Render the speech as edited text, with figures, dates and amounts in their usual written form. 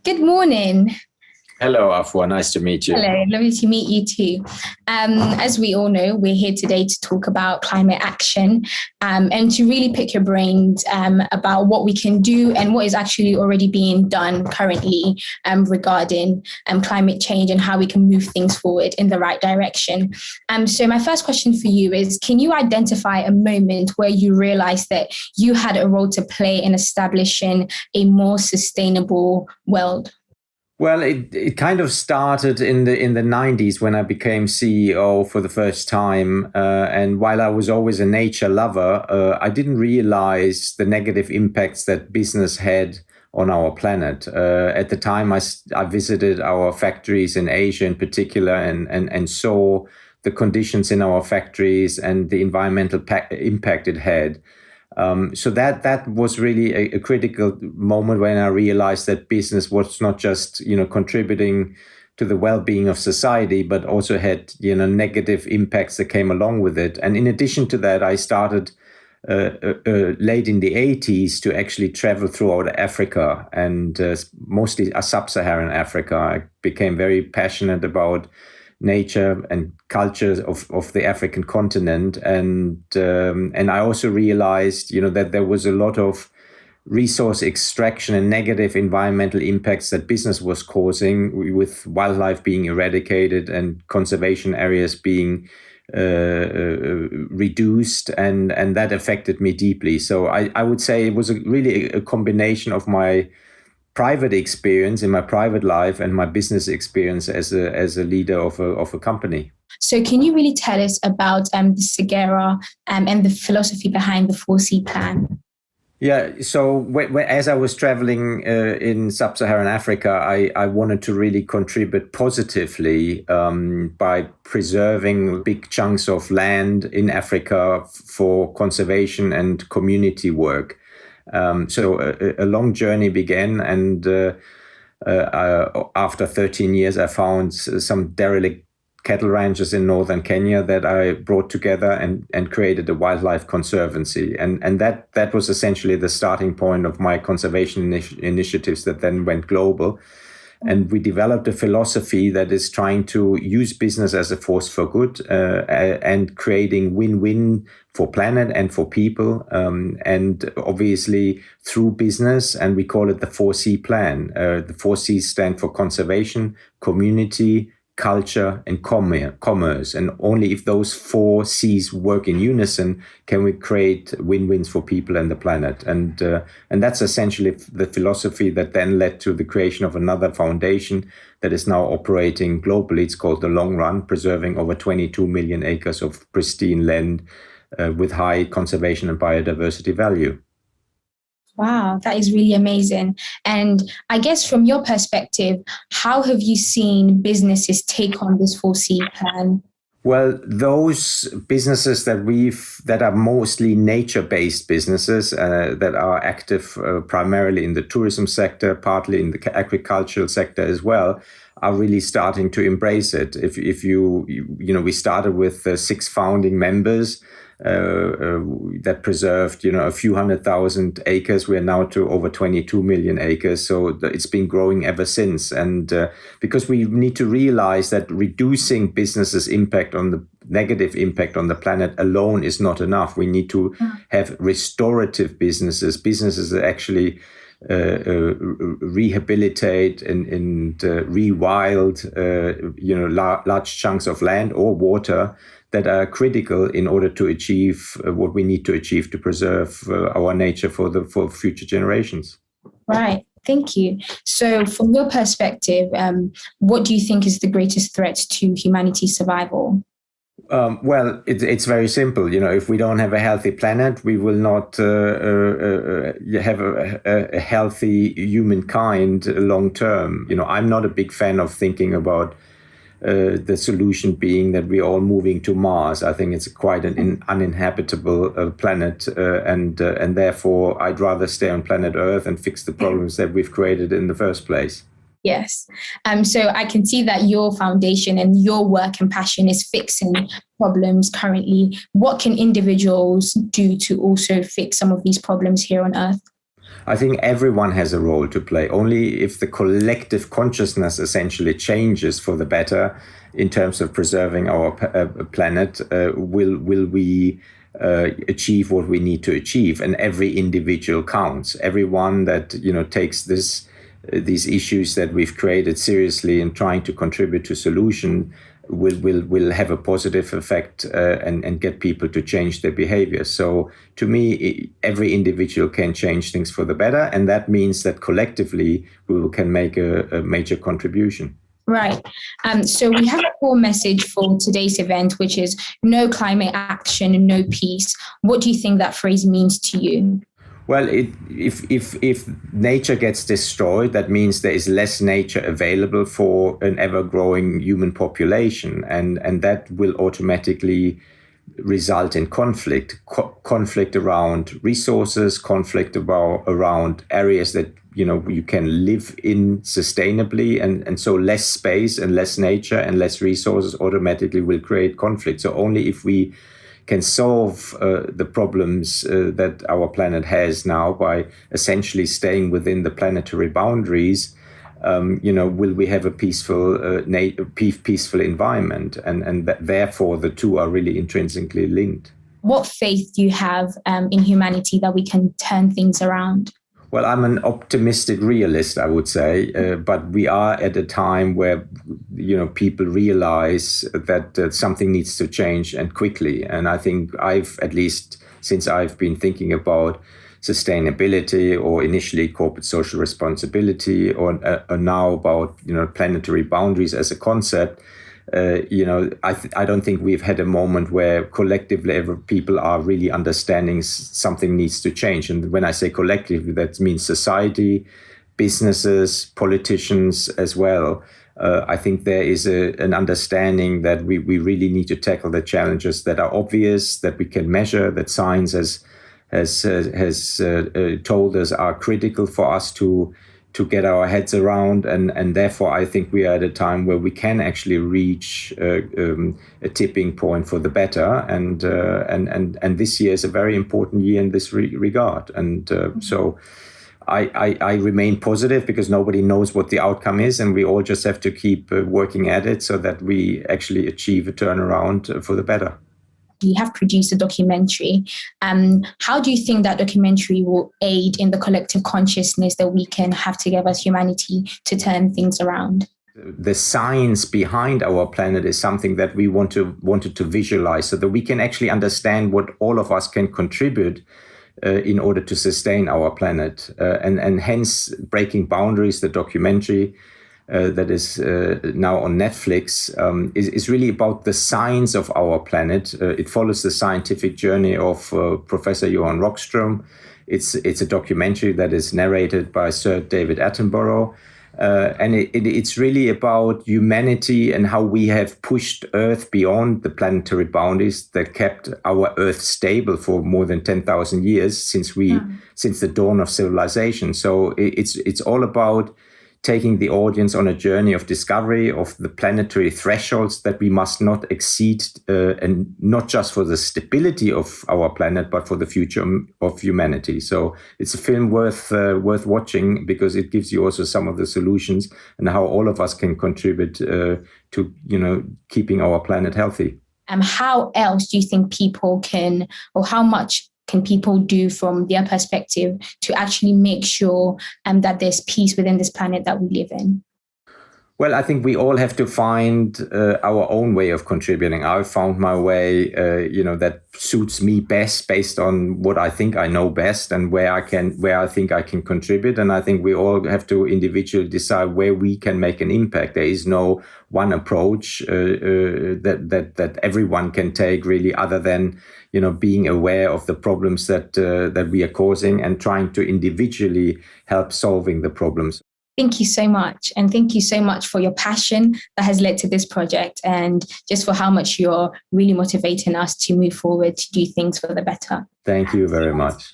Good morning. Hello, Afua. Nice to meet you. Hello, lovely to meet you too. As we all know, we're here today to talk about climate action and to really pick your brains about what we can do and what is actually already being done currently regarding climate change and how we can move things forward in the right direction. So my first question for you is, can you identify a moment where you realized that you had a role to play in establishing a more sustainable world? Well, it kind of started in the 90s when I became CEO for the first time. And while I was always a nature lover, I didn't realize the negative impacts that business had on our planet. At the time, I visited our factories in Asia in particular and saw the conditions in our factories and the environmental impact it had. So that was really a critical moment when I realized that business was not just, contributing to the well-being of society, but also had, negative impacts that came along with it. And in addition to that, I started late in the 80s to actually travel throughout Africa and mostly sub-Saharan Africa. I became very passionate about nature and culture of the African continent, and I also realized, that there was a lot of resource extraction and negative environmental impacts that business was causing, with wildlife being eradicated and conservation areas being reduced, and that affected me deeply. So I would say it was really a combination of my private experience in my private life and my business experience as a leader of a company. So can you really tell us about the Segera and the philosophy behind the 4C plan? Yeah, so as I was traveling in sub-Saharan Africa, I wanted to really contribute positively by preserving big chunks of land in Africa for conservation and community work. So a long journey began, and after 13 years, I found some derelict cattle ranches in northern Kenya that I brought together and created a wildlife conservancy. And that was essentially the starting point of my conservation initiatives that then went global. And we developed a philosophy that is trying to use business as a force for good and creating win-win for planet and for people. And obviously through business, and we call it the 4C plan. The 4 C's stand for conservation, community, culture, and commerce. And only if those 4 C's work in unison can we create win-wins for people and the planet. And that's essentially the philosophy that then led to the creation of another foundation that is now operating globally. It's called The Long Run, preserving over 22 million acres of pristine land with high conservation and biodiversity value. Wow, that is really amazing. And I guess from your perspective, how have you seen businesses take on this 4C plan? Well, those businesses that are mostly nature-based businesses that are active primarily in the tourism sector, partly in the agricultural sector as well, are really starting to embrace it. If we started with 6 founding members that preserved, a few 100,000 acres. We're now to over 22 million acres. So it's been growing ever since. And because we need to realize that reducing businesses' impact on the negative impact on the planet alone is not enough. We need to have restorative businesses that actually rehabilitate and rewild, large chunks of land or water that are critical in order to achieve what we need to achieve to preserve our nature for future generations. Right. Thank you. So from your perspective, what do you think is the greatest threat to humanity's survival? Well, it's very simple. If we don't have a healthy planet, we will not have a healthy humankind long term. I'm not a big fan of thinking about the solution being that we're all moving to Mars. I think it's quite an uninhabitable planet, and therefore I'd rather stay on planet Earth and fix the problems that we've created in the first place. Yes. So I can see that your foundation and your work and passion is fixing problems currently. What can individuals do to also fix some of these problems here on Earth? I think everyone has a role to play. Only if the collective consciousness essentially changes for the better in terms of preserving our planet, will we achieve what we need to achieve. And every individual counts. Everyone that takes these issues that we've created seriously and trying to contribute to solution will have a positive effect and get people to change their behavior. So to me, every individual can change things for the better, and that means that collectively we can make a major contribution. Right. So we have a core message for today's event, which is no climate action, no peace. What do you think that phrase means to you? Well, if nature gets destroyed, that means there is less nature available for an ever-growing human population, and that will automatically result in conflict. Conflict around resources, conflict around areas that you can live in sustainably, and so less space and less nature and less resources automatically will create conflict. So only if we can solve the problems that our planet has now by essentially staying within the planetary boundaries, will we have a peaceful environment, and therefore the two are really intrinsically linked. What faith do you have in humanity that we can turn things around? Well, I'm an optimistic realist, I would say, but we are at a time where, people realize that something needs to change, and quickly. And I think at least since I've been thinking about sustainability, or initially corporate social responsibility, or now about, planetary boundaries as a concept, I don't think we've had a moment where collectively people are really understanding something needs to change. And when I say collectively, that means society, businesses, politicians as well. I think there is an understanding that we really need to tackle the challenges that are obvious, that we can measure, that science has told us are critical for us to get our heads around, and therefore I think we are at a time where we can actually reach a tipping point for the better, and this year is a very important year in this regard, and so I remain positive, because nobody knows what the outcome is, and we all just have to keep working at it so that we actually achieve a turnaround for the better. You have produced a documentary. How do you think that documentary will aid in the collective consciousness that we can have together as humanity to turn things around? The science behind our planet is something that we wanted to visualize, so that we can actually understand what all of us can contribute in order to sustain our planet. And hence, Breaking Boundaries, the documentary, that is now on Netflix, is really about the science of our planet. It follows the scientific journey of Professor Johan Rockström. It's a documentary that is narrated by Sir David Attenborough. And it's really about humanity and how we have pushed Earth beyond the planetary boundaries that kept our Earth stable for more than 10,000 years since the dawn of civilization. So it's all about taking the audience on a journey of discovery of the planetary thresholds that we must not exceed, and not just for the stability of our planet, but for the future of humanity. So it's a film worth watching, because it gives you also some of the solutions and how all of us can contribute to keeping our planet healthy. How else do you think people can, or how much can people do from their perspective to actually make sure that there's peace within this planet that we live in? Well, I think we all have to find our own way of contributing. I've found my way, that suits me best based on what I think I know best and where I think I can contribute. And I think we all have to individually decide where we can make an impact. There is no one approach that everyone can take, really, other than being aware of the problems that we are causing and trying to individually help solving the problems. Thank you so much. And thank you so much for your passion that has led to this project, and just for how much you're really motivating us to move forward to do things for the better. Thank you very much.